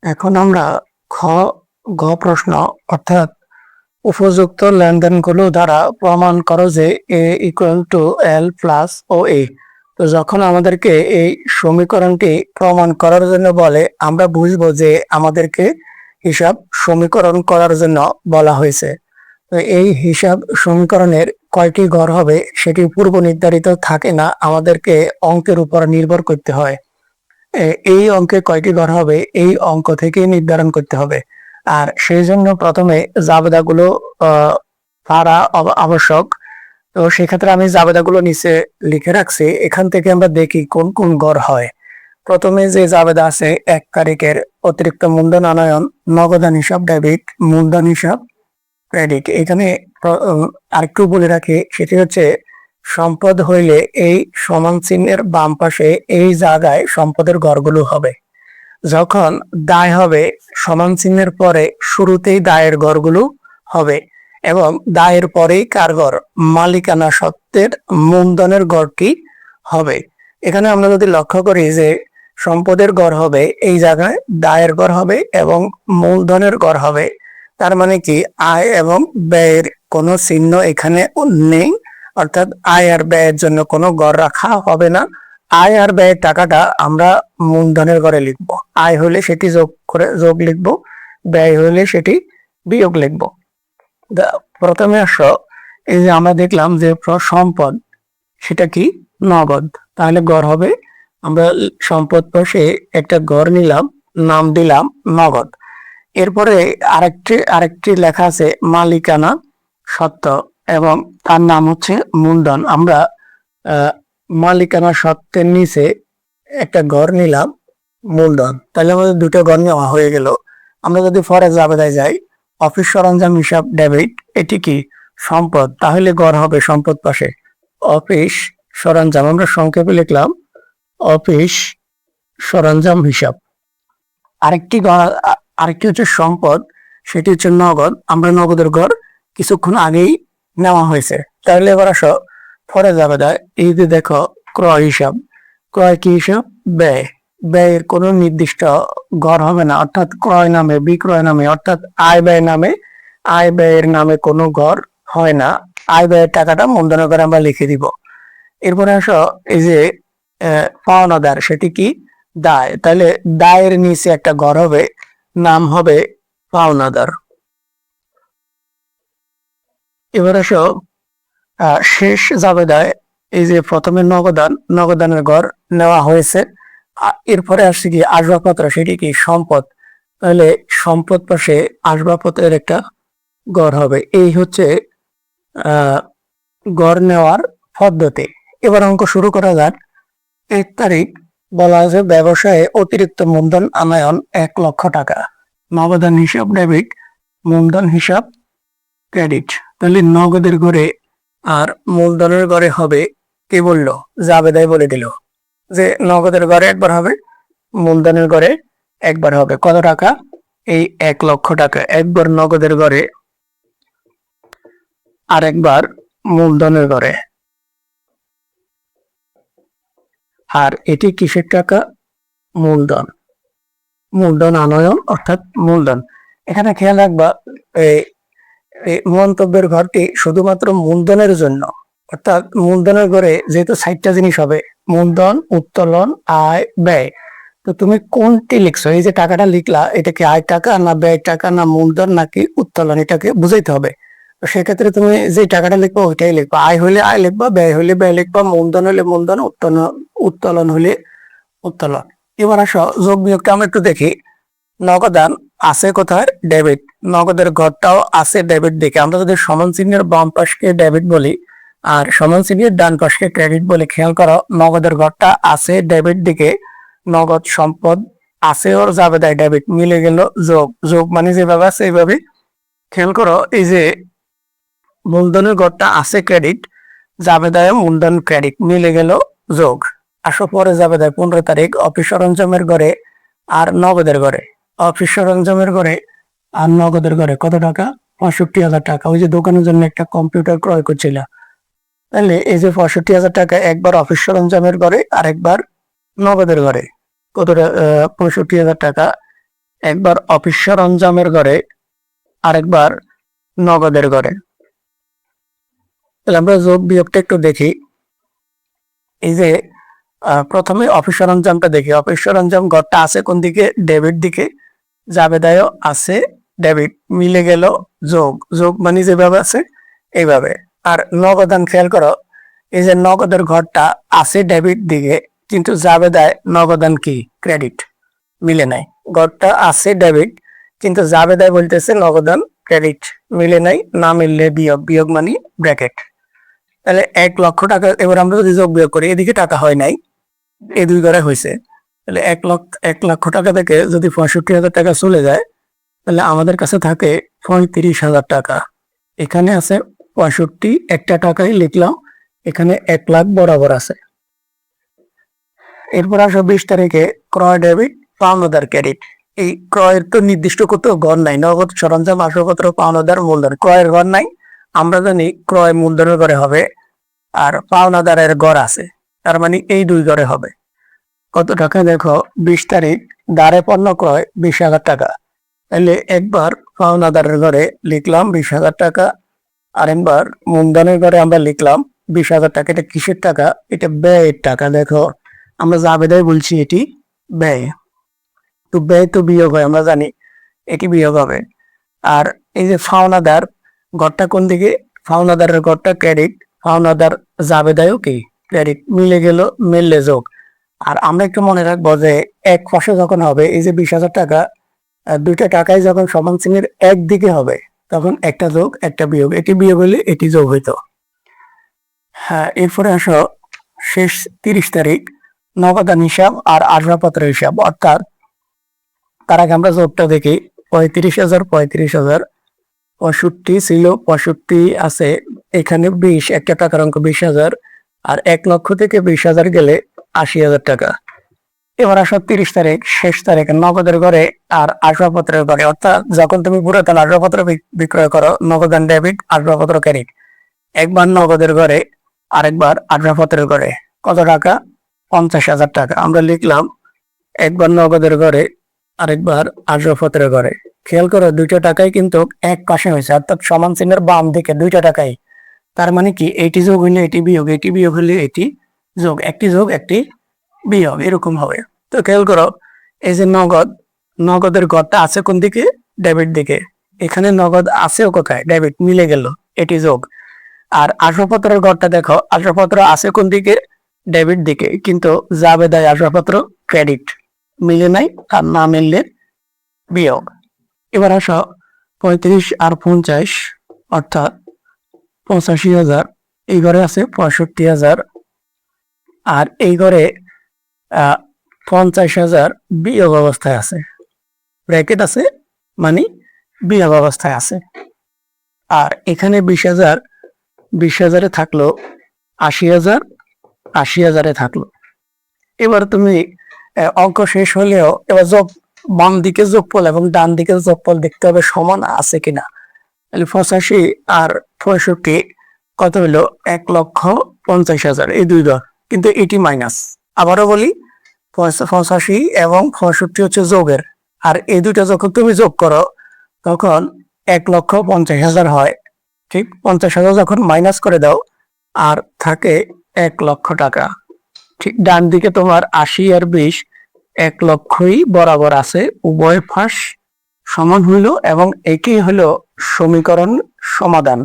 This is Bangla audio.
এখন আমরা খ গ প্রশ্ন অর্থাৎ উপযুক্ত লেনদেনগুলো দ্বারা প্রমাণ করো যে এ ইকুয়াল টু এল প্লাস ও এ। তো যখন আমাদেরকে এই সমীকরণটি প্রমাণ করার জন্য বলে আমরা বুঝবো যে আমাদেরকে হিসাব সমীকরণ করার জন্য বলা হয়েছে। তো এই হিসাব সমীকরণের কয়টি ঘর হবে সেটি পূর্ব নির্ধারিত থাকে না, আমাদেরকে অঙ্কের উপর নির্ভর করতে হয়। এই অঙ্কে কয়টি ঘর হবে এই অঙ্ক থেকে নির্ধারণ করতে হবে। আর সেই জন্য প্রথমে জাবেদাগুলো পারা আবশ্যক। তো সেক্ষেত্রে আমি জাবেদাগুলো নিচে লিখে রাখছি, এখান থেকে আমরা দেখি কোন কোন ঘর হয়। প্রথমে যে জাবেদা আছে 1 তারিখের অতিরিক্ত মূলধন আনয়ন, নগদান হিসাব ডেবিট, মূলধন হিসাব ক্রেডিট। এখানে আরেকটু বলে রাখি, সেটি হচ্ছে সম্পদ হইলে এই সমান চিহ্নের বাম পাশে এই জায়গায় সম্পদের ঘরগুলো হবে। যখন দায় হবে সমান চিহ্নের পরে শুরুতেই দায়ের ঘরগুলো হবে এবং দায়ের পরেই কার ঘর, মালিকানা সত্ত্বের মূলধনের ঘরটি হবে। এখানে আমরা যদি লক্ষ্য করি যে সম্পদের ঘর হবে এই জায়গায়, দায়ের ঘর হবে এবং মূলধনের ঘর হবে, তার মানে কি আয় এবং ব্যয়ের কোনো চিহ্ন এখানে নেই, অর্থাৎ আয় আর ব্যয়ের জন্য কোনো ঘর রাখা হবে না। আয় আর ব্যয়ের টাকাটা আমরা মূলধনের ঘরে লিখব, আয় হলে সেটি যোগ লিখব, ব্যয় হলে সেটি বিয়োগ লিখব। প্রথমে আসো, এই যে আমরা দেখলাম যে সম্পদ সেটা কি নগদ, তাহলে ঘর হবে, আমরা সম্পদ পাশে একটা ঘর নিলাম, নাম দিলাম নগদ। এরপরে আরেকটি লেখা আছে মালিকানা সত্ত্ব এবং তার নাম হচ্ছে মূলধন। আমরা মালিকানা সত্ত্বের নিচে একটা ঘর নিলাম মূলধন, তাহলে আমাদের দুটো ঘর নেওয়া হয়ে গেল। আমরা যদি ফরে জাবেদায় যাই, অফিস সরঞ্জাম হিসাব ডেবিট, এটি কি সম্পদ, তাহলে ঘর হবে সম্পদ পাশে অফিস সরঞ্জাম, আমরা সংক্ষেপে লিখলাম অফিস সরঞ্জাম হিসাব। আরেকটি হচ্ছে সম্পদ, সেটি হচ্ছে নগদ, আমরা নগদের ঘর কিছুক্ষণ আগেই নেওয়া হয়েছে। তাহলে এবার আসো ফরে জাবেদায়, এই যে দেখো ক্রয় হিসাব, ক্রয় কি হিসাব, ব্যয়, ব্যয়ের কোনো নির্দিষ্ট ঘর হবে না, অর্থাৎ ক্রয় নামে বিক্রয় নামে অর্থাৎ আয় ব্যয় নামে, আয় ব্যয়ের নামে কোনো ঘর হয় না, আয় ব্যয়ের টাকাটা মূলধনের ঘরে আমরা লিখে দিব। এরপরে আসো এই যে পাওনাদার, সেটি কি দায়, তাহলে দায়ের নিচে একটা ঘর হবে, নাম হবে পাওনাদার। এবার আসো শেষ জাবেদায়, এই যে প্রথমে নগদানের ঘর নেওয়া হয়েছে, এরপরে আসছে কি আসবাবপত্র, সেটি কি সম্পদ, তাহলে সম্পদ পাশে আসবাবপত্রের একটা ঘর হবে। এই হচ্ছে ঘর নেওয়ার পদ্ধতি। এবার অঙ্ক শুরু করা যাক। 1 তারিখ বলা আছে ব্যবসায়ে অতিরিক্ত মূলধন আনয়ন 1 লক্ষ টাকা, নগদান হিসাব ডেবিট, মূলধন হিসাব ক্রেডিট। তাহলে নগদের ঘরে আর মূলধনের ঘরে হবে, কে বললো, জাবেদাই বলে দিল যে নগদের ঘরে একবার হবে, মূলধনের ঘরে একবার হবে। কত টাকা, এই 1 লক্ষ টাকা, একবার নগদের ঘরে আর একবার মূলধনের ঘরে। আর এটি কিসের টাকা, মূলধন, মূলধন আনয়ন অর্থাৎ মূলধন। এখানে খেয়াল রাখবা এই মন্তব্যের ঘরটি শুধুমাত্র মূলধনের জন্য, অর্থাৎ মূলধনের ঘরে যেহেতু 60টা জিনিস হবে, মূলধন, উত্তোলন, আয়, ব্যয়, তো তুমি কোনটি লিখছো, এই যে টাকাটা লিখলা, এটা কি আয় টাকা না ব্যয় টাকা না মূলধন নাকি উত্তোলন, এটাকে বুঝাইতে হবে। তো সেক্ষেত্রে তুমি যে টাকাটা লিখবো ওইটাই লিখবা, আয় হলে আয় লিখবা, ব্যয় হলে ব্যয় লিখবা, মূলধন হলে মূলধন, উত্তোলন হলে উত্তোলন। এবার আসো যোগ বিয়োগটা আমরা একটু দেখি। নগদান আছে কোথায়, ডেবিট, নগদের ঘরটাও আছে ডেবিট দিকে। আমরা যদি সমান চিহ্নের বাম পাশকে ডেবিট বলি আর সমান চিহ্নের ডান পাশকে ক্রেডিট বলি, খেয়াল করো নগদের ঘরটা আছে ডেবিট দিকে, নগদ সম্পদ আছে ওর জাবেদায় ডেবিট, মিলে গেল যোগ, যোগ মানে যেভাবে আছে এইভাবে। খেয়াল করো এই যে মূলধনের ঘরটা আছে ক্রেডিট, জাবেদায় মূলধন ক্রেডিট, মিলে গেল যোগ। আসো পরে জাবেদায় 15 তারিখ অফিস সরঞ্জামের ঘরে আর নগদের ঘরে, অফিস সরঞ্জামের ঘরে আর নগদের ঘরে কত টাকা, 65,000 টাকা। ওই যে দোকানের জন্য একটা কম্পিউটার ক্রয় করছিল, তাহলে এই যে 65,000 টাকা একবার অফিস সরঞ্জামের ঘরে আর একবার নগদের ঘরে, কত 65,000 টাকা, একবার অফিস সরঞ্জামের ঘরে, আরেকবার নগদের ঘরে। তাহলে আমরা যোগ বিয়োগটা একটু দেখি। এই যে প্রথমে অফিস সরঞ্জামটা দেখি। অফিস সরঞ্জাম ঘরটা আছে কোন দিকে? ডেবিট দিকে। জাবেদায়ও আছে ডেবিট, মিলে গেল যোগ। যোগ মানে যেভাবে আছে এইভাবে। আর নগদান খেয়াল করো, এই যে নগদের ঘরটা আছে ডেবিট দিকে, কিন্তু জাবেদায় নগদান কি? ক্রেডিট, মিলে নাই। ঘরটা আছে ডেবিট, কিন্তু জাবেদায় বলতেছে নগদান ক্রেডিট, মিলে নাই। না মিললে বিয়োগ, বিয়োগ মানে ব্র্যাকেট। তাহলে 1,00,000 টাকা। এবার আমরা যদি যোগ বিয়োগ করি, এদিকে টাকা হয় নাই, এই দুই ঘরে হয়েছে। তাহলে 1 লক্ষ টাকা থেকে যদি 65,000 টাকা চলে যায়, তাহলে আমাদের কাছে থাকে 35,000 টাকা। এখানে আছে 65, একটা টাকাই লিখলাম, এখানে 1,00,000 বরাবর আছে। এরপর আসো 20 তারিখে ক্রয় ডেবিট, পাওনাদার ক্রেডিট। এই ক্রয়ের তো নির্দিষ্ট কোথাও ঘর নাই, নগদ সরঞ্জাম আসবাবপত্র পাওনাদার মূলধন। ক্রয়ের ঘর নাই, আমরা জানি ক্রয় মূলধনের ঘরে হবে, আর পাওনাদারের ঘর আছে, তার মানে এই দুই ঘরে হবে। কত টাকা দেখো, 20 তারিখ দাঁড়ে পণ্য ক্রয় 20,000 টাকা। তাহলে একবার পাওনাদারের ঘরে লিখলাম 20,000 টাকা, আর একবার মূলধনের ঘরে আমরা লিখলাম 20,000 টাকা। এটা কিসের টাকা? এটা ব্যয়ের টাকা। দেখো আমরা জাবেদায় বলছি এটি ব্যয়, তো ব্যয় তো বিয়োগ হয়, আমরা জানি এটি বিয়োগ হবে। আর এই যে পাওনাদার ঘরটা কোন দিকে? পাওনাদারের ঘরটা ক্রেডিট, পাওনাদার জাবেদায়ও কি? ক্রেডিট, মিলে গেল, মিললে যোগ। আর আমরা একটু মনে রাখবো যে এক পাশে যখন হবে, এই যে 20,000 টাকা, দুইটা টাকায় যখন সমান চিহ্নের একদিকে হবে, তখন একটা যোগ একটা বিয়োগ, এটি বিয়োগ হলে এটি যোগ হইতো। হ্যাঁ, এরপরে আসো শেষ 30 তারিখ নগদান হিসাব আর আসবাবপত্র হিসাব। অর্থাৎ তার আগে আমরা যোগটা দেখি। 35,000, 65,000, 65 ছিল, 65 আছে, এখানে 20, একটা টাকার অঙ্ক 20,000, আর 1 লক্ষ থেকে 20,000 গেলে 80,000 টাকা। এবার আসো 30 তারিখ শেষ তারিখ নগদের ঘরে আর আসবাবপত্রের ঘরে। অর্থাৎ যখন তুমি পুরাতন আসবাবপত্র বিক্রয় করো, নগদান ডেবিট, আসবাবপত্র ক্রেডিট। একবার নগদের ঘরে, আরেকবার আসবাবপত্রের ঘরে। কত টাকা? 50,000 টাকা। আমরা লিখলাম একবার নগদের ঘরে, আরেকবার আসবাবপত্রের ঘরে। খেয়াল করো, দুইটা টাকাই কিন্তু এক পাশে হয়েছে, অর্থাৎ সমান চিহ্নের বাম দিকে দুইটা টাকাই। তার মানে কি? এটি যোগ হইলে এটি বিয়োগ, এটি বিয়োগ হইলে এটি যোগ, একটি যোগ একটি বিয়োগ, এরকম হবে। তো খেয়াল করো, এই যে নগদ, নগদের ঘরটা আছে কোন দিকে? ডেবিট দিকে। এখানে নগদ আছেও কোথায়? ডেবিট, মিলে গেল, এটি যোগ। আর আসবাবপত্রের ঘরটা দেখো, আসবাবপত্র আছে কোন দিকে? ডেবিট দিকে, কিন্তু জাবেদায় আসবাবপত্র ক্রেডিট, মিলে নাই, আর না মিললে বিয়োগ। এবার আসো 35 আর 50, অর্থাৎ 85,000। এই ঘরে আছে 65,000, আর এই ঘরে 50,000 বিয়োগ অবস্থায় আছে, ব্র্যাকেট আছে মানে বিয়োগ অবস্থায় আছে। আর এখানে 20,000, 20,000-এ থাকলো 80,000, 80,000-এ থাকলো। এবার তুমি অঙ্ক শেষ হলেও এবার যোগ, বাম দিকে যোগফল এবং ডান দিকে যোগফল দেখতে হবে সমান আছে কিনা। তাহলে 85 আর 65 কত হলো? 1,50,000, এই দুই ঘর, কিন্তু এটি মাইনাস। আবারও বলি, 85 এবং 65 হচ্ছে যোগের, আর এই দুইটা যখন তুমি যোগ করো তখন 1,50,000 হয়। ঠিক 50,000 যখন মাইনাস করে দাও, আর থাকে 1 লক্ষ টাকা। ঠিক ডান দিকে তোমার 80 আর 20, 1 লক্ষই বরাবর আছে, উভয় পাশ সমান হইল, এবং এটি হলো সমীকরণ সমাধান।